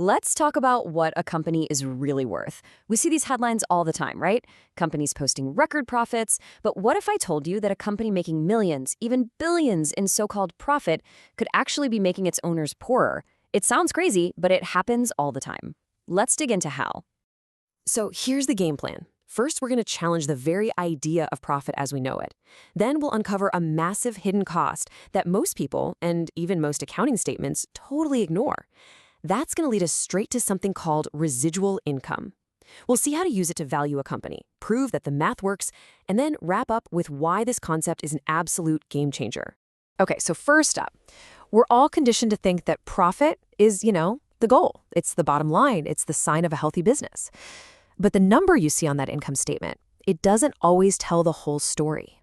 Let's talk about what a company is really worth. We see these headlines all the time, right? Companies posting record profits. But what if I told you that a company making millions, even billions in so-called profit could actually be making its owners poorer? It sounds crazy, but it happens all the time. Let's dig into how. So here's the game plan. First, we're going to challenge the very idea of profit as we know it. Then we'll uncover a massive hidden cost that most people, and even most accounting statements, totally ignore. That's going to lead us straight to something called residual income. We'll see how to use it to value a company, prove that the math works, and then wrap up with why this concept is an absolute game changer. Okay, so first up, we're all conditioned to think that profit is, the goal. It's the bottom line. It's the sign of a healthy business. But the number you see on that income statement, it doesn't always tell the whole story.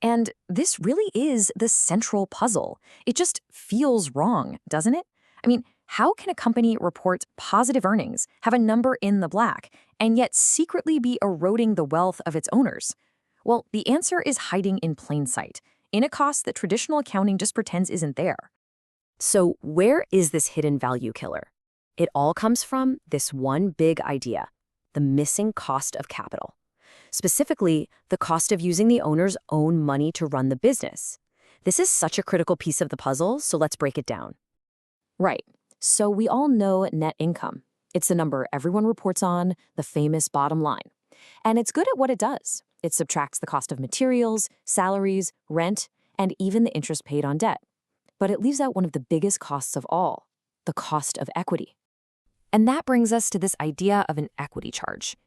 And this really is the central puzzle. It just feels wrong, doesn't it? I mean, how can a company report positive earnings, have a number in the black, and yet secretly be eroding the wealth of its owners? Well, the answer is hiding in plain sight, in a cost that traditional accounting just pretends isn't there. So where is this hidden value killer? It all comes from this one big idea: the missing cost of capital. Specifically, the cost of using the owner's own money to run the business. This is such a critical piece of the puzzle, so let's break it down. Right. So we all know net income. It's the number everyone reports on, the famous bottom line. And it's good at what it does. It subtracts the cost of materials, salaries, rent, and even the interest paid on debt. But it leaves out one of the biggest costs of all, the cost of equity. And that brings us to this idea of an equity charge.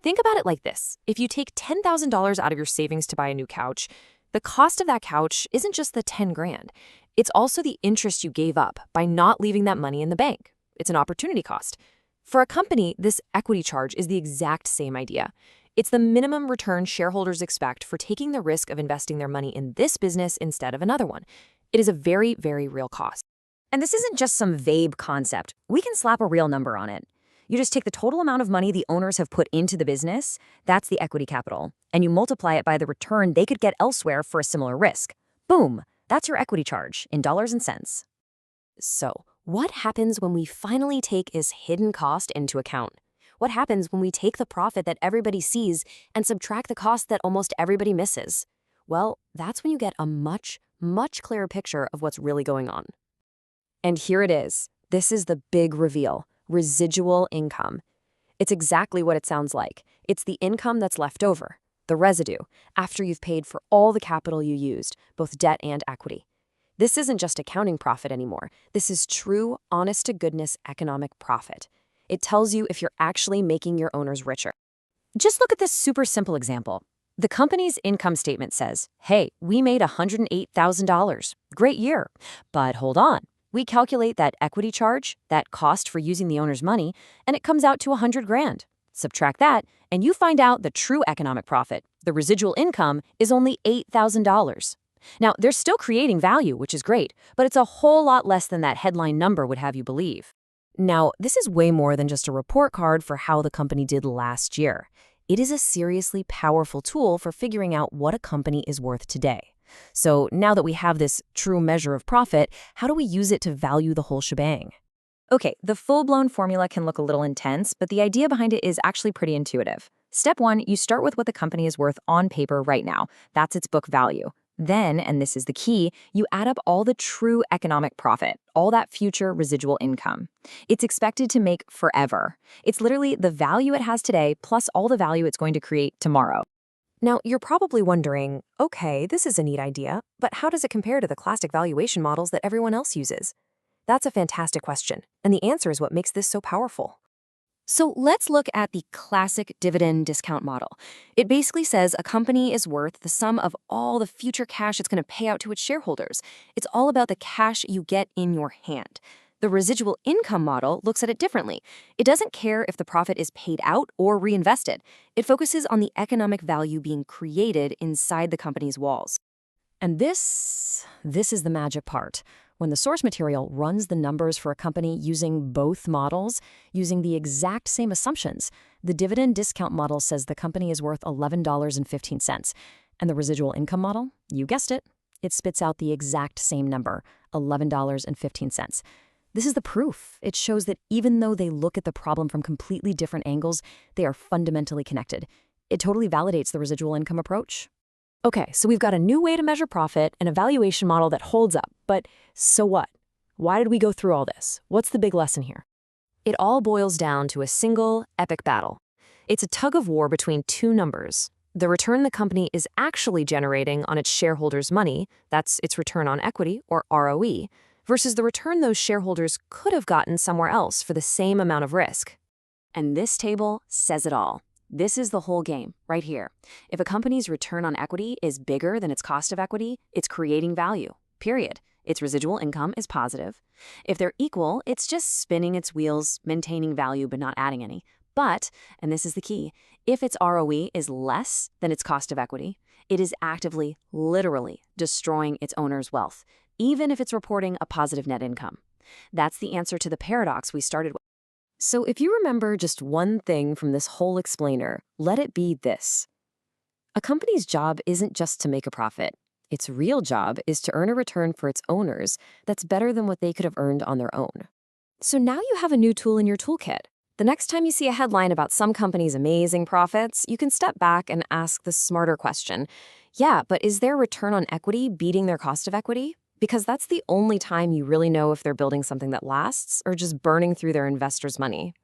Think about it like this. If you take $10,000 out of your savings to buy a new couch, the cost of that couch isn't just the 10 grand. It's also the interest you gave up by not leaving that money in the bank. It's an opportunity cost. For a company, this equity charge is the exact same idea. It's the minimum return shareholders expect for taking the risk of investing their money in this business instead of another one. It is a very, very real cost. And this isn't just some vague concept. We can slap a real number on it. You just take the total amount of money the owners have put into the business, that's the equity capital, and you multiply it by the return they could get elsewhere for a similar risk. Boom, that's your equity charge in dollars and cents. So, what happens when we finally take this hidden cost into account? What happens when we take the profit that everybody sees and subtract the cost that almost everybody misses? Well, that's when you get a much, much clearer picture of what's really going on. And here it is. This is the big reveal. Residual income. It's exactly what it sounds like. It's the income that's left over, the residue, after you've paid for all the capital you used, both debt and equity. This isn't just accounting profit anymore. This is true, honest-to-goodness economic profit. It tells you if you're actually making your owners richer. Just look at this super simple example. The company's income statement says, hey, we made $108,000. Great year. But hold on. We calculate that equity charge, that cost for using the owner's money, and it comes out to 100 grand. Subtract that, and you find out the true economic profit, the residual income, is only $8,000. Now, they're still creating value, which is great, but it's a whole lot less than that headline number would have you believe. Now, this is way more than just a report card for how the company did last year. It is a seriously powerful tool for figuring out what a company is worth today. So now that we have this true measure of profit, how do we use it to value the whole shebang? Okay, the full-blown formula can look a little intense, but the idea behind it is actually pretty intuitive. Step one, you start with what the company is worth on paper right now. That's its book value. Then, and this is the key, you add up all the true economic profit, all that future residual income. It's expected to make forever. It's literally the value it has today plus all the value it's going to create tomorrow. Now, you're probably wondering, okay, this is a neat idea, but how does it compare to the classic valuation models that everyone else uses? That's a fantastic question, and the answer is what makes this so powerful. So let's look at the classic dividend discount model. It basically says a company is worth the sum of all the future cash it's going to pay out to its shareholders. It's all about the cash you get in your hand. The residual income model looks at it differently. It doesn't care if the profit is paid out or reinvested. It focuses on the economic value being created inside the company's walls. And this is the magic part. When the source material runs the numbers for a company using both models, using the exact same assumptions, the dividend discount model says the company is worth $11.15. And the residual income model, you guessed it, it spits out the exact same number, $11.15. This is the proof. It shows that even though they look at the problem from completely different angles, they are fundamentally connected. It totally validates the residual income approach. Okay, so we've got a new way to measure profit and a valuation model that holds up. But so what? Why did we go through all this? What's the big lesson here? It all boils down to a single, epic battle. It's a tug of war between two numbers. The return the company is actually generating on its shareholders' money, that's its return on equity, or ROE, versus the return those shareholders could have gotten somewhere else for the same amount of risk. And this table says it all. This is the whole game, right here. If a company's return on equity is bigger than its cost of equity, it's creating value, period. Its residual income is positive. If they're equal, it's just spinning its wheels, maintaining value but not adding any. But, and this is the key, if its ROE is less than its cost of equity, it is actively, literally destroying its owner's wealth, even if it's reporting a positive net income. That's the answer to the paradox we started with. So if you remember just one thing from this whole explainer, let it be this. A company's job isn't just to make a profit. Its real job is to earn a return for its owners that's better than what they could have earned on their own. So now you have a new tool in your toolkit. The next time you see a headline about some company's amazing profits, you can step back and ask the smarter question. Yeah, but is their return on equity beating their cost of equity? Because that's the only time you really know if they're building something that lasts or just burning through their investors' money.